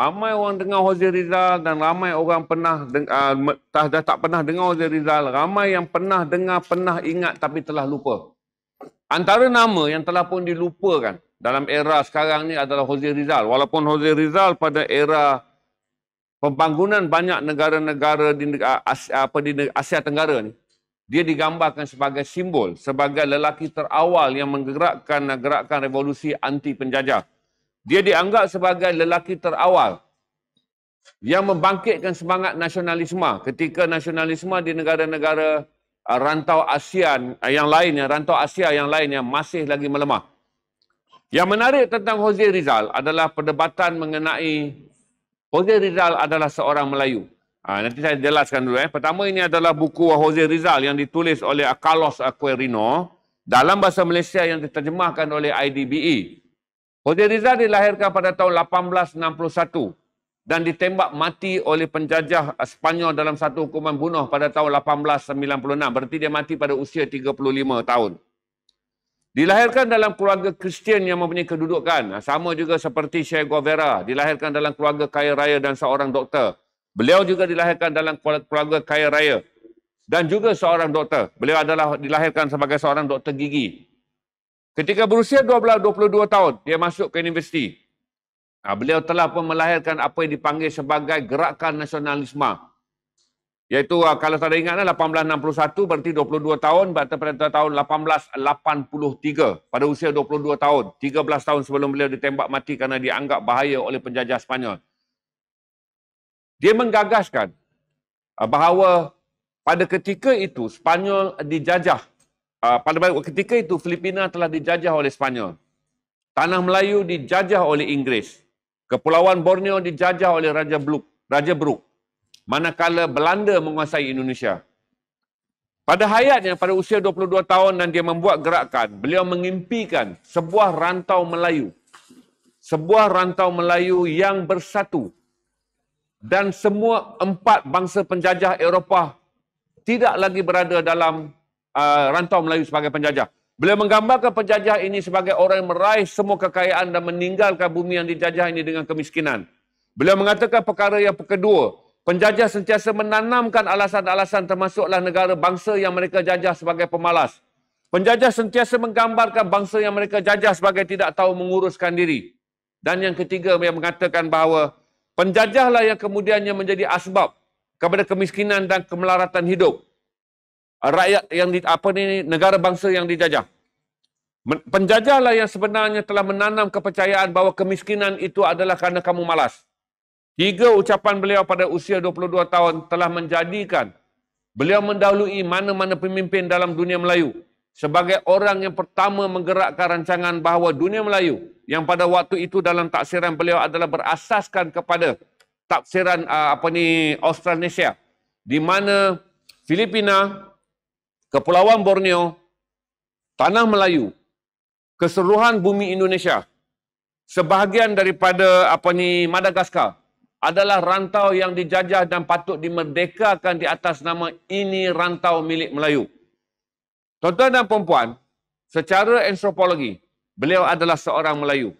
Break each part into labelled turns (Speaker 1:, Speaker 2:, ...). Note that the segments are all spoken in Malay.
Speaker 1: Ramai orang dengar Jose Rizal dan ramai orang dah tak pernah dengar Jose Rizal. Ramai yang pernah dengar, pernah ingat tapi telah lupa. Antara nama yang telah pun dilupakan dalam era sekarang ni adalah Jose Rizal. Walaupun Jose Rizal pada era pembangunan banyak negara-negara di Asia Tenggara ni, dia digambarkan sebagai simbol, sebagai lelaki terawal yang menggerakkan gerakan revolusi anti penjajah. Dia dianggap sebagai lelaki terawal yang membangkitkan semangat nasionalisme ketika nasionalisme di negara-negara rantau Asia yang lainnya masih lagi melemah. Yang menarik tentang Jose Rizal adalah perdebatan mengenai Jose Rizal adalah seorang Melayu. Nanti saya jelaskan dulu. Pertama, ini adalah buku Jose Rizal yang ditulis oleh Carlos Aquerino dalam bahasa Malaysia yang diterjemahkan oleh IDBE. Jose Rizal dilahirkan pada tahun 1861 dan ditembak mati oleh penjajah Spanyol dalam satu hukuman bunuh pada tahun 1896. Berarti dia mati pada usia 35 tahun. Dilahirkan dalam keluarga Kristian yang mempunyai kedudukan. Sama juga seperti Che Guevara. Dilahirkan dalam keluarga kaya raya dan seorang doktor. Beliau juga dilahirkan dalam keluarga kaya raya dan juga seorang doktor. Beliau adalah dilahirkan sebagai seorang doktor gigi. Ketika berusia 22 tahun, dia masuk ke universiti. Beliau telah pun melahirkan apa yang dipanggil sebagai gerakan nasionalisme. Iaitu, kalau saya ingat, 1861 berarti 22 tahun, berarti pada tahun 1883, pada usia 22 tahun, 13 tahun sebelum beliau ditembak mati kerana dianggap bahaya oleh penjajah Spanyol. Dia menggagaskan bahawa pada ketika itu Spanyol dijajah. Pada ketika itu Filipina telah dijajah oleh Spanyol. Tanah Melayu dijajah oleh Inggeris. Kepulauan Borneo dijajah oleh Raja Brooke. Manakala Belanda menguasai Indonesia. Pada hayatnya, pada usia 22 tahun dan dia membuat gerakan, beliau mengimpikan sebuah rantau Melayu. Sebuah rantau Melayu yang bersatu. Dan semua 4 bangsa penjajah Eropah tidak lagi berada dalam rantau Melayu sebagai penjajah. Beliau menggambarkan penjajah ini sebagai orang yang meraih semua kekayaan dan meninggalkan bumi yang dijajah ini dengan kemiskinan. Beliau mengatakan perkara yang kedua, penjajah sentiasa menanamkan alasan-alasan termasuklah negara bangsa yang mereka jajah sebagai pemalas. Penjajah sentiasa menggambarkan bangsa yang mereka jajah sebagai tidak tahu menguruskan diri. Dan yang ketiga, dia mengatakan bahawa penjajahlah yang kemudiannya menjadi asbab kepada kemiskinan dan kemelaratan hidup rakyat yang negara bangsa yang dijajah. Penjajahlah yang sebenarnya telah menanam kepercayaan bahawa kemiskinan itu adalah kerana kamu malas. 3 ucapan beliau pada usia 22 tahun telah menjadikan beliau mendahului mana-mana pemimpin dalam dunia Melayu sebagai orang yang pertama menggerakkan rancangan bahawa dunia Melayu yang pada waktu itu dalam taksiran beliau adalah berasaskan kepada taksiran Australanesia, di mana Filipina, Kepulauan Borneo, Tanah Melayu, keseluruhan bumi Indonesia, sebahagian daripada Madagaskar adalah rantau yang dijajah dan patut dimerdekakan di atas nama ini rantau milik Melayu. Tuan-tuan dan puan-puan, secara antropologi, beliau adalah seorang Melayu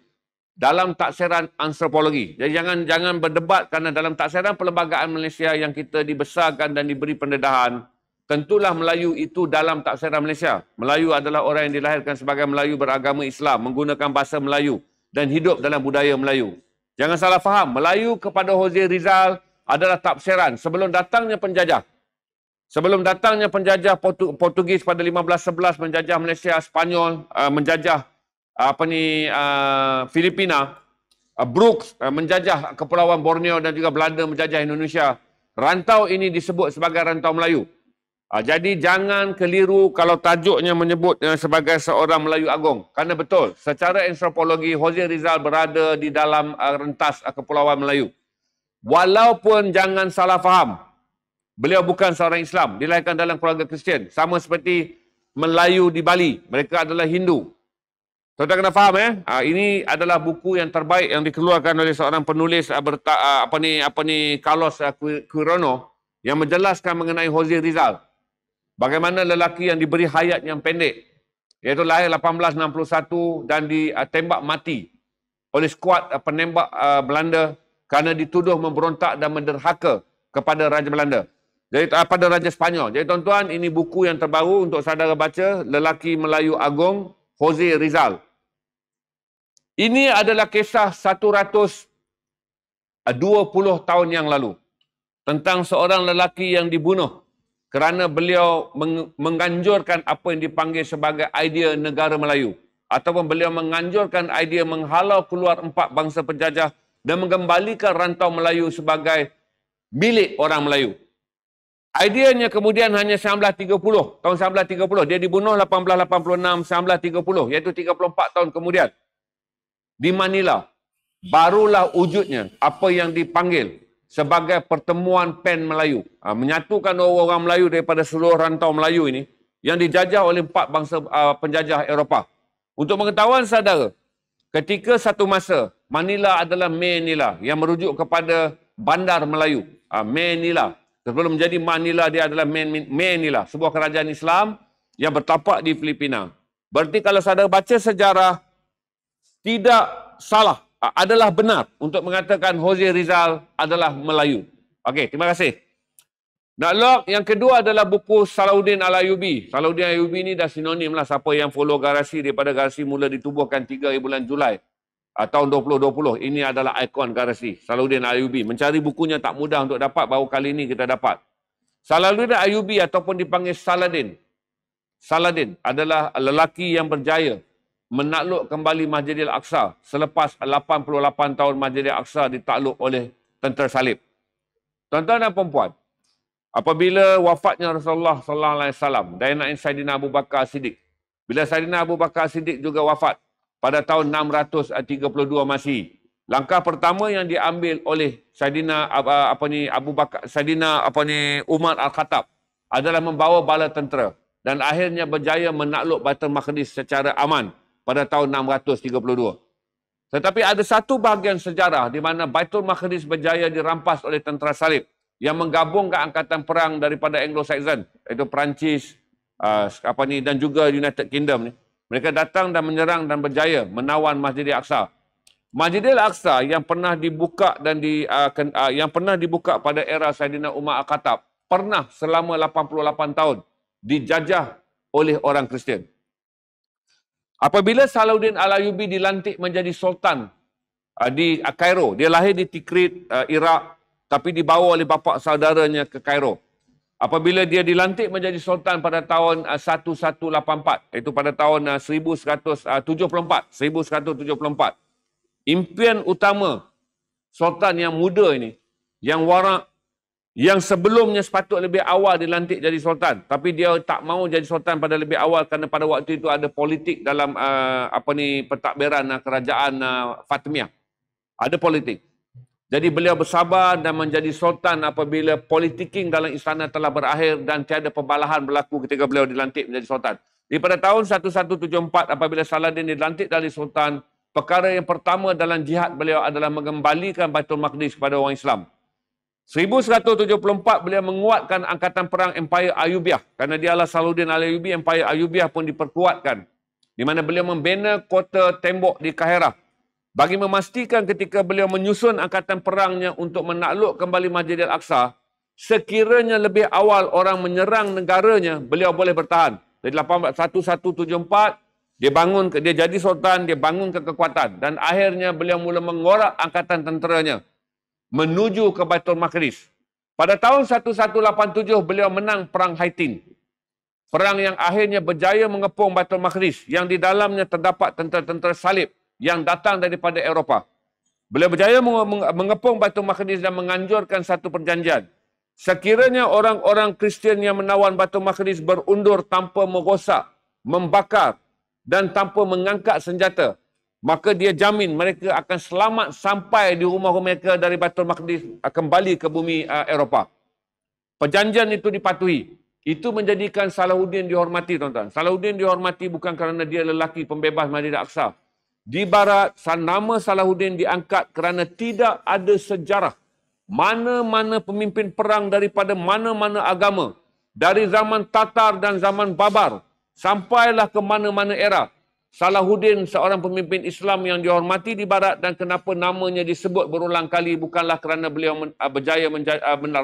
Speaker 1: dalam taksiran antropologi. Jadi jangan berdebat kerana dalam taksiran perlembagaan Malaysia yang kita dibesarkan dan diberi pendedahan, tentulah Melayu itu dalam taksiran Malaysia. Melayu adalah orang yang dilahirkan sebagai Melayu beragama Islam, menggunakan bahasa Melayu dan hidup dalam budaya Melayu. Jangan salah faham, Melayu kepada Jose Rizal adalah tafsiran sebelum datangnya penjajah. Sebelum datangnya penjajah Portugis pada 1511 menjajah Malaysia, Spanyol menjajah Filipina, Brooks menjajah Kepulauan Borneo dan juga Belanda menjajah Indonesia. Rantau ini disebut sebagai rantau Melayu. Jadi jangan keliru kalau tajuknya menyebutnya sebagai seorang Melayu Agung. Kerana betul, secara antropologi Jose Rizal berada di dalam rentas Kepulauan Melayu. Walaupun jangan salah faham, beliau bukan seorang Islam, dilahirkan dalam keluarga Kristian. Sama seperti Melayu di Bali, mereka adalah Hindu. Tuan-tuan kena faham ini adalah buku yang terbaik yang dikeluarkan oleh seorang penulis Carlos Aquerino yang menjelaskan mengenai Jose Rizal. Bagaimana lelaki yang diberi hayat yang pendek, iaitu lahir 1861 dan ditembak mati oleh skuad penembak Belanda kerana dituduh memberontak dan menderhaka kepada Raja Belanda. Jadi pada Raja Sepanyol. Jadi tuan-tuan, ini buku yang terbaru untuk saudara baca, Lelaki Melayu Agong, Jose Rizal. Ini adalah kisah 120 tahun yang lalu tentang seorang lelaki yang dibunuh kerana beliau menganjurkan apa yang dipanggil sebagai idea negara Melayu, ataupun beliau menganjurkan idea menghalau keluar 4 bangsa penjajah dan mengembalikan rantau Melayu sebagai milik orang Melayu. Ideanya kemudian hanya 1930, tahun 1930. Dia dibunuh 1886, 1930, iaitu 34 tahun kemudian. Di Manila, barulah wujudnya apa yang dipanggil sebagai pertemuan PEN Melayu. Menyatukan orang Melayu daripada seluruh rantau Melayu ini yang dijajah oleh 4 bangsa penjajah Eropah. Untuk pengetahuan saudara, ketika satu masa, Manila adalah Manila yang merujuk kepada Bandar Melayu. Manila. Sebelum menjadi Manila, dia adalah Manila, sebuah kerajaan Islam yang bertapak di Filipina. Berarti kalau saudara baca sejarah, tidak salah, adalah benar untuk mengatakan Jose Rizal adalah Melayu. Okey, terima kasih. Nak yang kedua adalah buku Salahuddin Al-Ayyubi. Salahuddin Al-Ayyubi ni dah sinonim lah, siapa yang follow Garasi daripada Garasi mula ditubuhkan 3 bulan Julai tahun 2020. Ini adalah ikon Garasi, Salahuddin Al-Ayyubi. Mencari bukunya tak mudah untuk dapat, baru kali ini kita dapat. Salahuddin Al-Ayyubi ataupun dipanggil Saladin. Saladin adalah lelaki yang berjaya menakluk kembali Masjidil Aqsa selepas 88 tahun Masjidil Aqsa ditakluk oleh tentera salib. Tuan-tuan dan puan-puan, apabila wafatnya Rasulullah sallallahu alaihi wasallam dan Saidina Abu Bakar Siddiq, bila Saidina Abu Bakar Siddiq juga wafat pada tahun 632 Masihi, langkah pertama yang diambil oleh Saidina Umar Al-Khattab adalah membawa bala tentera dan akhirnya berjaya menakluk Baitul Maqdis secara aman pada tahun 632. Tetapi ada satu bahagian sejarah di mana Baitul Maqdis berjaya dirampas oleh tentera salib yang menggabungkan angkatan perang daripada Anglo-Saxon, iaitu Perancis dan juga United Kingdom ni. Mereka datang dan menyerang dan berjaya menawan Masjidil Aqsa. Masjidil Aqsa yang pernah dibuka pada era Saidina Umar Al-Khattab pernah selama 88 tahun dijajah oleh orang Kristian. Apabila Salahuddin Al-Ayyubi dilantik menjadi sultan di Kairo, dia lahir di Tikrit, Iraq, tapi dibawa oleh bapa saudaranya ke Kairo. Apabila dia dilantik menjadi sultan pada tahun 1184, iaitu pada tahun 1174, impian utama sultan yang muda ini, yang warak, yang sebelumnya sepatut lebih awal dilantik jadi sultan, tapi dia tak mau jadi sultan pada lebih awal kerana pada waktu itu ada politik dalam pentadbiran kerajaan Fatimiyah. Ada politik. Jadi beliau bersabar dan menjadi sultan apabila politiking dalam istana telah berakhir dan tiada pembalahan berlaku ketika beliau dilantik menjadi sultan. Di pada tahun 1174 apabila Saladin dilantik dari sultan, perkara yang pertama dalam jihad beliau adalah mengembalikan Baitul Maqdis kepada orang Islam. 1174 beliau menguatkan angkatan perang Empire Ayyubiyah kerana dia adalah Salahuddin Al-Ayyubi. Empire Ayyubiyah pun diperkuatkan di mana beliau membina kota tembok di Kahirah bagi memastikan ketika beliau menyusun angkatan perangnya untuk menakluk kembali Masjidil Aqsa, sekiranya lebih awal orang menyerang negaranya, beliau boleh bertahan. Dari 1174 dia jadi sultan, dia bangunkan kekuatan dan akhirnya beliau mula mengorak angkatan tenteranya menuju ke Baitul Maqdis. Pada tahun 1187 beliau menang perang Haitin. Perang yang akhirnya berjaya mengepung Baitul Maqdis yang di dalamnya terdapat tentera-tentera salib yang datang daripada Eropah. Beliau berjaya mengepung Baitul Maqdis dan menganjurkan satu perjanjian. Sekiranya orang-orang Kristian yang menawan Baitul Maqdis berundur tanpa merosak, membakar dan tanpa mengangkat senjata, maka dia jamin mereka akan selamat sampai di rumah-rumah mereka dari Baitul Maqdis kembali ke bumi Eropah. Perjanjian itu dipatuhi. Itu menjadikan Salahuddin dihormati, tuan-tuan. Salahuddin dihormati bukan kerana dia lelaki pembebas Masjidil Aqsa. Di barat, nama Salahuddin diangkat kerana tidak ada sejarah mana-mana pemimpin perang daripada mana-mana agama, dari zaman Tatar dan zaman Babar, sampailah ke mana-mana era, Salahuddin seorang pemimpin Islam yang dihormati di barat dan kenapa namanya disebut berulang kali bukanlah kerana beliau berjaya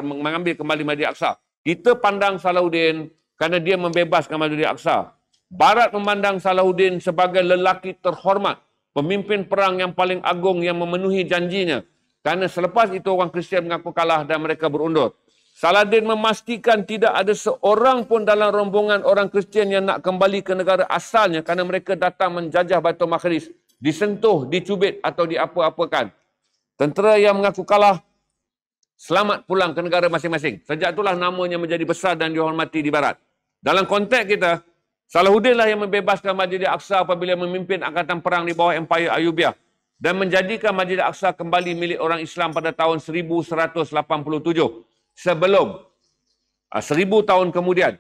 Speaker 1: mengambil kembali Masjid Aqsa. Kita pandang Salahuddin kerana dia membebaskan Masjid Aqsa. Barat memandang Salahuddin sebagai lelaki terhormat, pemimpin perang yang paling agung yang memenuhi janjinya. Kerana selepas itu orang Kristian mengaku kalah dan mereka berundur. Saladin memastikan tidak ada seorang pun dalam rombongan orang Kristian yang nak kembali ke negara asalnya kerana mereka datang menjajah Baitul Maqdis, disentuh, dicubit atau diapa-apakan. Tentera yang mengaku kalah selamat pulang ke negara masing-masing. Sejak itulah namanya menjadi besar dan dihormati di barat. Dalam konteks kita, Salahuddin lah yang membebaskan Masjid Aqsa apabila memimpin angkatan perang di bawah Empire Ayubiah dan menjadikan Masjid Aqsa kembali milik orang Islam pada tahun 1187. Sebelum 1000 tahun kemudian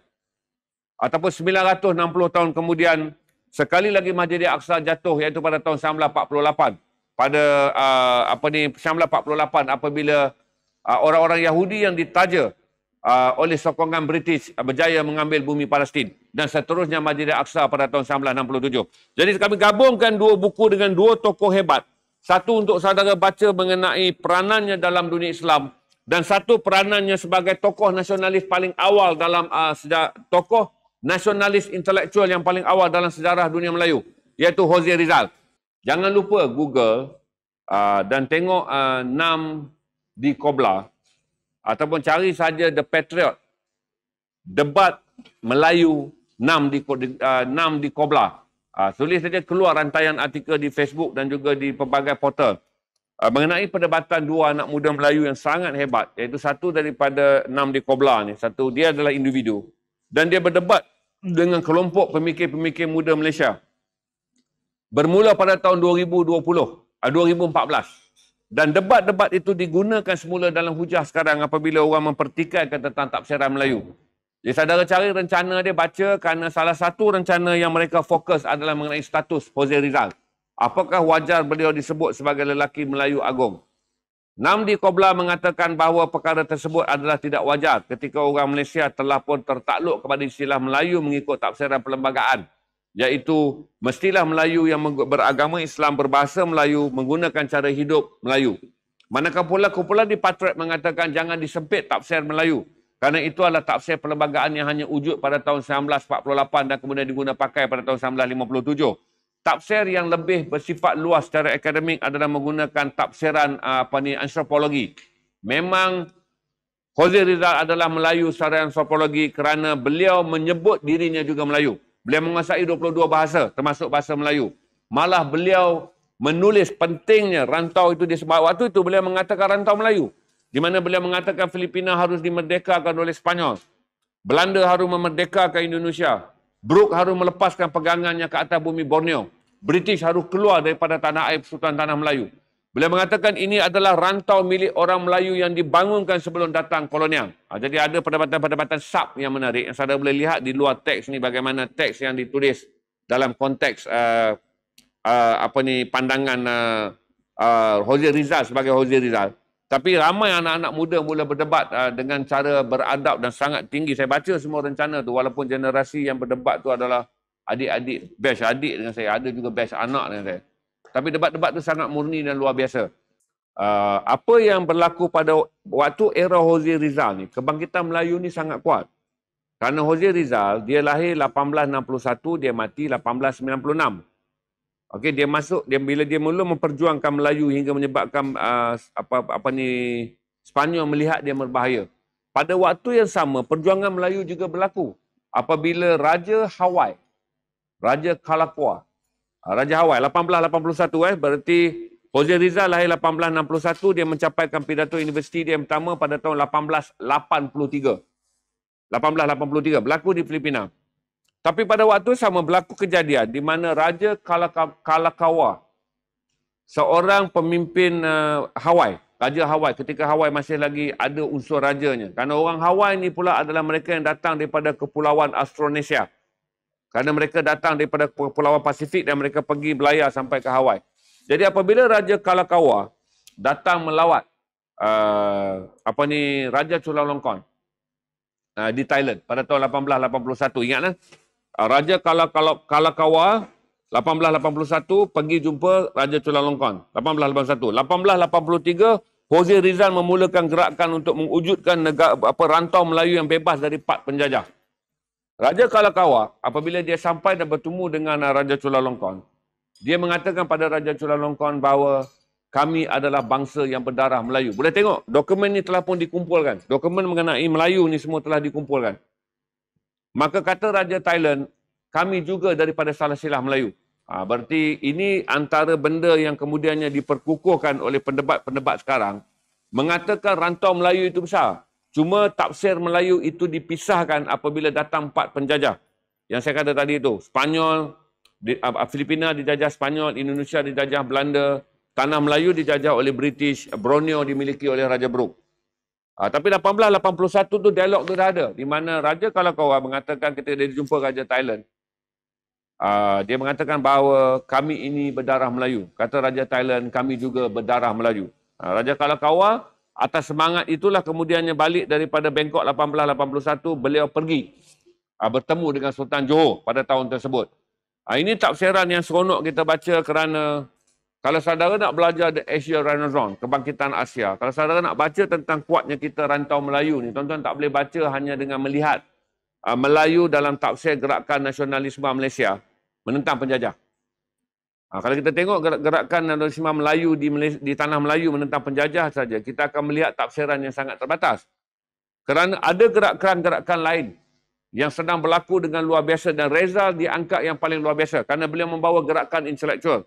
Speaker 1: ataupun 960 tahun kemudian sekali lagi Masjid Aqsa jatuh iaitu pada tahun 1948 pada 1948 apabila orang-orang Yahudi yang ditaja oleh sokongan British berjaya mengambil bumi Palestin dan seterusnya Masjid Aqsa pada tahun 1967. Jadi kami gabungkan dua buku dengan dua tokoh hebat. Satu untuk saudara baca mengenai peranannya dalam dunia Islam dan satu peranannya sebagai tokoh nasionalis paling awal dalam tokoh nasionalis intelektual yang paling awal dalam sejarah dunia Melayu, iaitu Jose Rizal. Jangan lupa Google dan tengok Nam di Qobla ataupun cari saja The Patriot, debat Melayu Nam di Qobla. Tulis saja keluar rantaian artikel di Facebook dan juga di pelbagai portal. Mengenai perdebatan dua anak muda Melayu yang sangat hebat, iaitu satu daripada Nam di Qobla ni, satu dia adalah individu dan dia berdebat dengan kelompok pemikir-pemikir muda Malaysia. Bermula pada tahun 2014 dan debat-debat itu digunakan semula dalam hujah sekarang apabila orang mempertikaikan tentang tafsiran Melayu. Jadi saudara cari rencana dia baca kerana salah satu rencana yang mereka fokus adalah mengenai status Jose Rizal. Apakah wajar beliau disebut sebagai lelaki Melayu agung? Nam di Qobla mengatakan bahawa perkara tersebut adalah tidak wajar ketika orang Malaysia telah pun tertakluk kepada istilah Melayu mengikut tafsiran perlembagaan, iaitu mestilah Melayu yang beragama Islam berbahasa Melayu menggunakan cara hidup Melayu. Manakala pula kumpulan di Patriot mengatakan jangan disempit tafsir Melayu kerana itu adalah tafsir perlembagaan yang hanya wujud pada tahun 1948 dan kemudian diguna pakai pada tahun 1957. Tafsir yang lebih bersifat luas secara akademik adalah menggunakan tafsiran antropologi. Memang Jose Rizal adalah Melayu secara antropologi kerana beliau menyebut dirinya juga Melayu. Beliau menguasai 22 bahasa termasuk bahasa Melayu. Malah beliau menulis pentingnya rantau itu disebabkan waktu itu beliau mengatakan rantau Melayu. Di mana beliau mengatakan Filipina harus dimerdekakan oleh Spanyol. Belanda harus memerdekakan Indonesia. Brooke harus melepaskan pegangannya ke atas bumi Borneo. British harus keluar daripada tanah air Persekutuan Tanah Melayu. Beliau mengatakan ini adalah rantau milik orang Melayu yang dibangunkan sebelum datang kolonial. Jadi ada perdebatan-perdebatan sub yang menarik. Yang saudara boleh lihat di luar teks ni bagaimana teks yang ditulis dalam konteks pandangan Jose Rizal sebagai Jose Rizal. Tapi ramai anak-anak muda mula berdebat dengan cara beradab dan sangat tinggi. Saya baca semua rencana tu walaupun generasi yang berdebat tu adalah adik-adik, batch adik dengan saya. Ada juga batch anak dengan saya. Tapi debat-debat tu sangat murni dan luar biasa. Apa yang berlaku pada waktu era Jose Rizal ni, kebangkitan Melayu ni sangat kuat. Kerana Jose Rizal, dia lahir 1861, dia mati 1896. Okey, bila dia mula memperjuangkan Melayu hingga menyebabkan Spanyol melihat dia berbahaya. Pada waktu yang sama, perjuangan Melayu juga berlaku apabila Raja Hawaii, Raja Kalakaua, Raja Hawaii 1881 berarti Jose Rizal lahir 1861, dia mencapaikan pidato universiti dia pertama pada tahun 1883. Berlaku di Filipina. Tapi pada waktu sama berlaku kejadian di mana Raja Kalakaua, seorang pemimpin Hawaii, Raja Hawaii ketika Hawaii masih lagi ada unsur rajanya. Kerana orang Hawaii ni pula adalah mereka yang datang daripada Kepulauan Austronesia. Kerana mereka datang daripada Kepulauan Pasifik dan mereka pergi belayar sampai ke Hawaii. Jadi apabila Raja Kalakaua datang melawat Raja Chulalongkorn di Thailand pada tahun 1881, ingatlah. Raja Kalakaua 1881 pergi jumpa Raja Chulalongkorn. 1881. 1883 Jose Rizal memulakan gerakan untuk mewujudkan rantau Melayu yang bebas dari pat penjajah. Raja Kalakaua apabila dia sampai dan bertemu dengan Raja Chulalongkorn, dia mengatakan pada Raja Chulalongkorn bahawa kami adalah bangsa yang berdarah Melayu. Boleh tengok, dokumen ini telah pun dikumpulkan. Dokumen mengenai Melayu ni semua telah dikumpulkan. Maka kata Raja Thailand, kami juga daripada salah silah Melayu. Berarti ini antara benda yang kemudiannya diperkukuhkan oleh pendebat-pendebat sekarang. Mengatakan rantau Melayu itu besar. Cuma tafsir Melayu itu dipisahkan apabila datang empat penjajah. Yang saya kata tadi itu, Spanyol, Filipina dijajah Spanyol, Indonesia dijajah Belanda, tanah Melayu dijajah oleh British, Borneo dimiliki oleh Raja Brooke. Tapi 1881 tu dialog tu dah ada. Di mana Raja Kalakaua mengatakan ketika dia jumpa Raja Thailand, dia mengatakan bahawa kami ini berdarah Melayu. Kata Raja Thailand, kami juga berdarah Melayu. Raja Kalakaua atas semangat itulah kemudiannya balik daripada Bangkok 1881, beliau pergi bertemu dengan Sultan Johor pada tahun tersebut. Ini tafsiran yang seronok kita baca kerana kalau saudara nak belajar The Asia Renaissance, kebangkitan Asia, kalau saudara nak baca tentang kuatnya kita rantau Melayu ni, tuan-tuan tak boleh baca hanya dengan melihat Melayu dalam tafsir gerakan nasionalisme Malaysia menentang penjajah. Kalau kita tengok gerakan nasionalisme Melayu di tanah Melayu menentang penjajah saja, kita akan melihat tafsiran yang sangat terbatas. Kerana ada gerakan-gerakan lain yang sedang berlaku dengan luar biasa dan Rizal diangkat yang paling luar biasa kerana beliau membawa gerakan intelektual.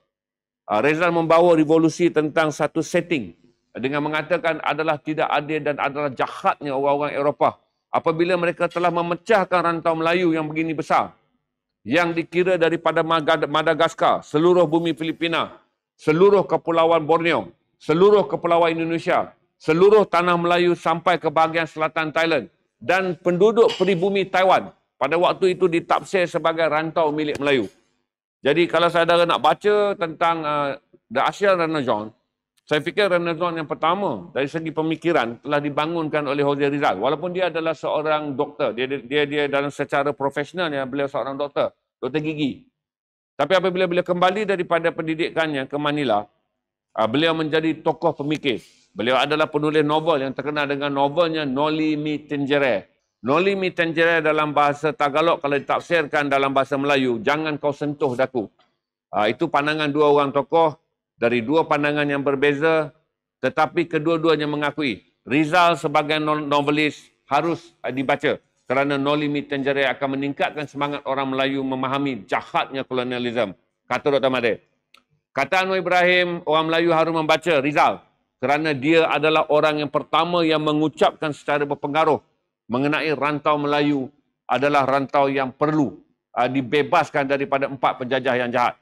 Speaker 1: Rizal membawa revolusi tentang satu setting dengan mengatakan adalah tidak adil dan adalah jahatnya orang-orang Eropah apabila mereka telah memecahkan rantau Melayu yang begini besar, yang dikira daripada Madagaskar, seluruh bumi Filipina, seluruh kepulauan Borneo, seluruh kepulauan Indonesia, seluruh tanah Melayu sampai ke bahagian selatan Thailand dan penduduk peribumi Taiwan pada waktu itu ditafsir sebagai rantau milik Melayu. Jadi kalau saudara nak baca tentang The Asia Renaissance, saya fikir Renaissance yang pertama dari segi pemikiran telah dibangunkan oleh Jose Rizal. Walaupun dia adalah seorang doktor, dia dalam secara profesional beliau seorang doktor gigi. Tapi apabila beliau kembali daripada pendidikannya ke Manila, beliau menjadi tokoh pemikir. Beliau adalah penulis novel yang terkenal dengan novelnya Noli Me Tangere. Noli Me Tangere dalam bahasa Tagalog kalau ditafsirkan dalam bahasa Melayu, jangan kau sentuh daku. Itu pandangan dua orang tokoh dari dua pandangan yang berbeza, tetapi kedua-duanya mengakui Rizal sebagai novelis harus dibaca kerana Noli Me Tangere akan meningkatkan semangat orang Melayu memahami jahatnya kolonialisme. Kata Dr. Mahathir. Kata Anwar Ibrahim, orang Melayu harus membaca Rizal kerana dia adalah orang yang pertama yang mengucapkan secara berpengaruh mengenai rantau Melayu adalah rantau yang perlu dibebaskan daripada empat penjajah yang jahat.